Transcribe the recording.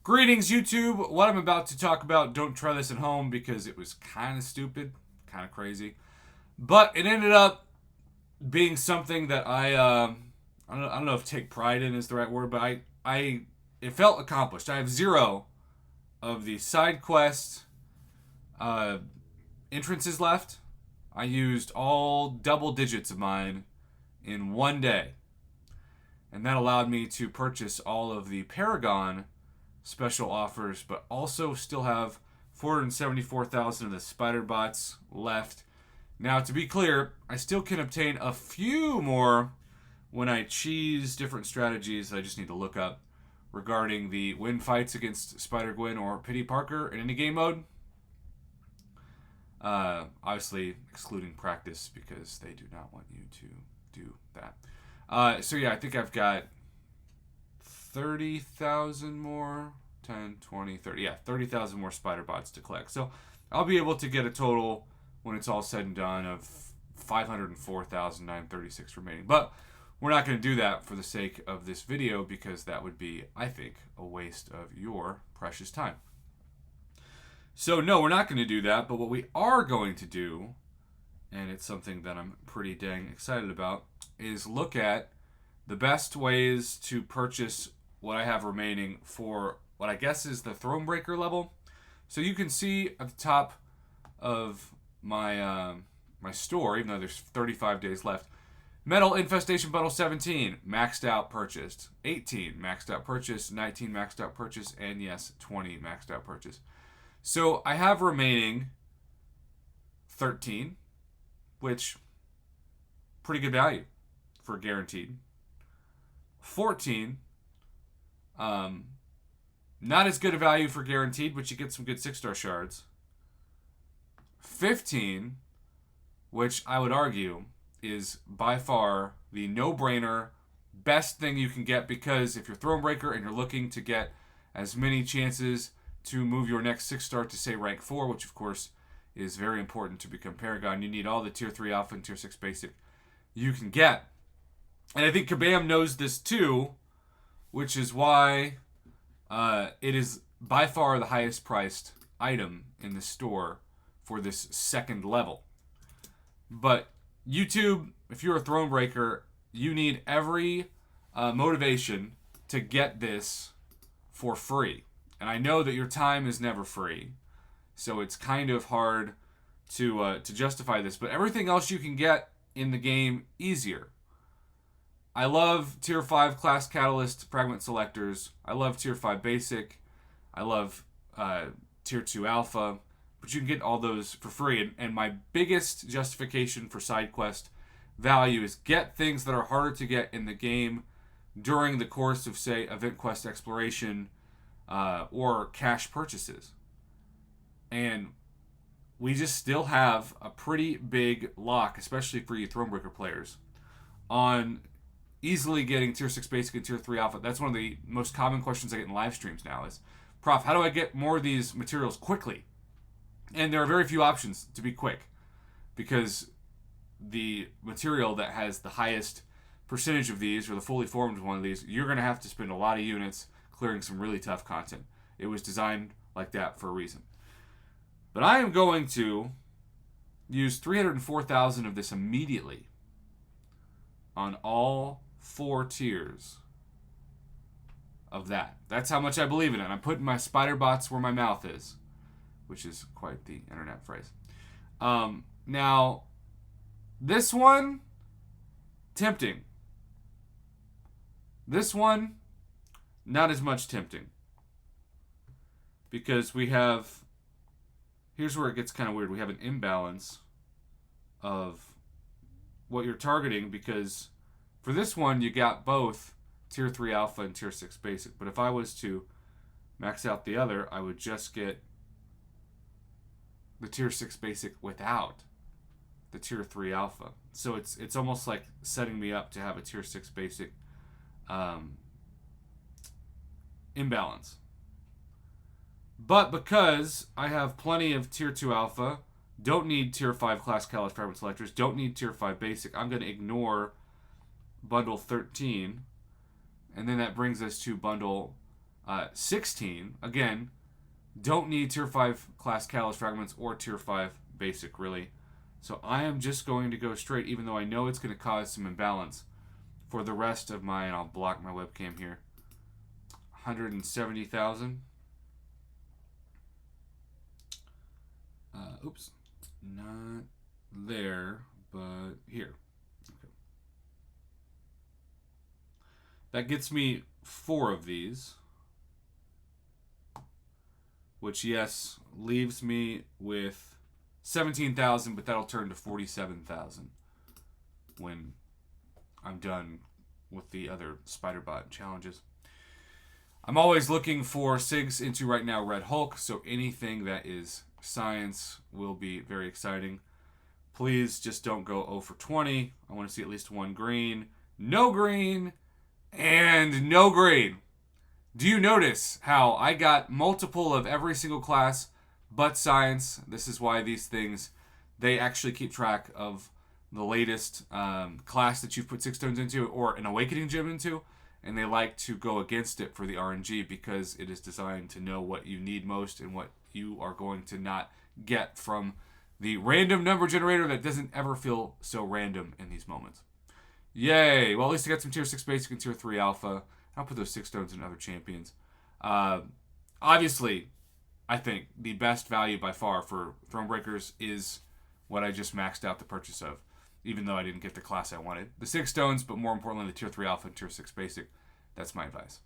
Greetings, YouTube. What I'm about to talk about, don't try this at home because it was kind of stupid, kind of crazy. But it ended up being something that I don't know if take pride in is the right word, but it felt accomplished. I have zero of the side quest uh, entrances left. I used all double digits of mine in one day, and that allowed me to purchase all of the Paragon special offers, but also still have 474,000 of the spider bots left. Now, to be clear, I still can obtain a few more when I cheese different strategies that I just need to look up regarding the win fights against Spider-Gwen or Pity Parker in any game mode. Obviously, excluding practice because they do not want you to do that. So yeah, I think I've got 30,000 more, 10, 20, 30, yeah, 30,000 more spider bots to collect. So I'll be able to get a total, when it's all said and done, of 504,936 remaining. But we're not going to do that for the sake of this video because that would be, I think, a waste of your precious time. So no, we're not going to do that, but what we are going to do, and it's something that I'm pretty dang excited about, is look at the best ways to purchase what I have remaining for what I guess is the Thronebreaker level. So you can see at the top of my my store, even though there's 35 days left, Metal Infestation Bundle 17, maxed out purchased. 18, maxed out purchased. 19, maxed out purchased. And yes, 20, maxed out purchased. So I have remaining 13, which, pretty good value for guaranteed. 14, not as good a value for guaranteed, but you get some good 6-star shards. 15, which I would argue is by far the no-brainer best thing you can get, because if you're Thronebreaker and you're looking to get as many chances to move your next 6-star to, say, rank 4, which of course is very important to become Paragon, you need all the tier 3 alpha and tier 6 basic you can get. And I think Kabam knows this too, which is why it is by far the highest priced item in the store for this second level. But YouTube, if you're a Thronebreaker, you need every motivation to get this for free. And I know that your time is never free, so it's kind of hard to justify this. But everything else you can get in the game easier. I love Tier 5 Class Catalyst Fragment Selectors. I love Tier 5 Basic. I love Tier 2 Alpha. But you can get all those for free. And my biggest justification for side quest value is get things that are harder to get in the game during the course of, say, Event Quest Exploration or cash purchases. And we just still have a pretty big lock, especially for you Thronebreaker players, on easily getting Tier 6 Basic and Tier 3 Alpha. That's one of the most common questions I get in live streams now is, Prof, how do I get more of these materials quickly? And there are very few options to be quick, because the material that has the highest percentage of these, or the fully formed one of these, you're going to have to spend a lot of units clearing some really tough content. It was designed like that for a reason. But I am going to use 304,000 of this immediately on all 4 tiers of that. That's how much I believe in it. I'm putting my spider bots where my mouth is, which is quite the internet phrase. Now, this one, tempting. This one, not as much tempting. Because we have, here's where it gets kind of weird. We have an imbalance of what you're targeting, because for this one, you got both Tier 3 Alpha and Tier 6 Basic. But if I was to max out the other, I would just get the Tier 6 Basic without the Tier 3 Alpha. So it's almost like setting me up to have a Tier 6 Basic imbalance. But because I have plenty of Tier 2 Alpha, don't need Tier 5 Class Catalyst Fragment Selectors, don't need Tier 5 Basic, I'm going to ignore Bundle 13. And then that brings us to Bundle 16, again, don't need tier 5 class catalyst fragments or tier 5 basic, really. So I am just going to go straight, even though I know it's going to cause some imbalance for the rest of my, and I'll block my webcam here, 170,000. Oops, not there, but here. Okay. That gets me 4 of these, which, yes, leaves me with 17,000, but that'll turn to 47,000 when I'm done with the other Spider-Bot challenges. I'm always looking for SIGs into, right now, Red Hulk, so anything that is science will be very exciting. Please just don't go 0 for 20. I want to see at least 1 green, and no green. Do you notice how I got multiple of every single class but science? This is why these things, they actually keep track of the latest class that you've put 6 stones into or an awakening gem into, and they like to go against it for the RNG because it is designed to know what you need most and what you are going to not get from the random number generator that doesn't ever feel so random in these moments. Yay! Well, at least I got some tier 6 basic and tier 3 alpha. I'll put those 6 stones in other champions. Obviously, I think the best value by far for Thronebreakers is what I just maxed out the purchase of, even though I didn't get the class I wanted. The 6 stones, but more importantly, the tier 3 alpha and tier 6 basic. That's my advice.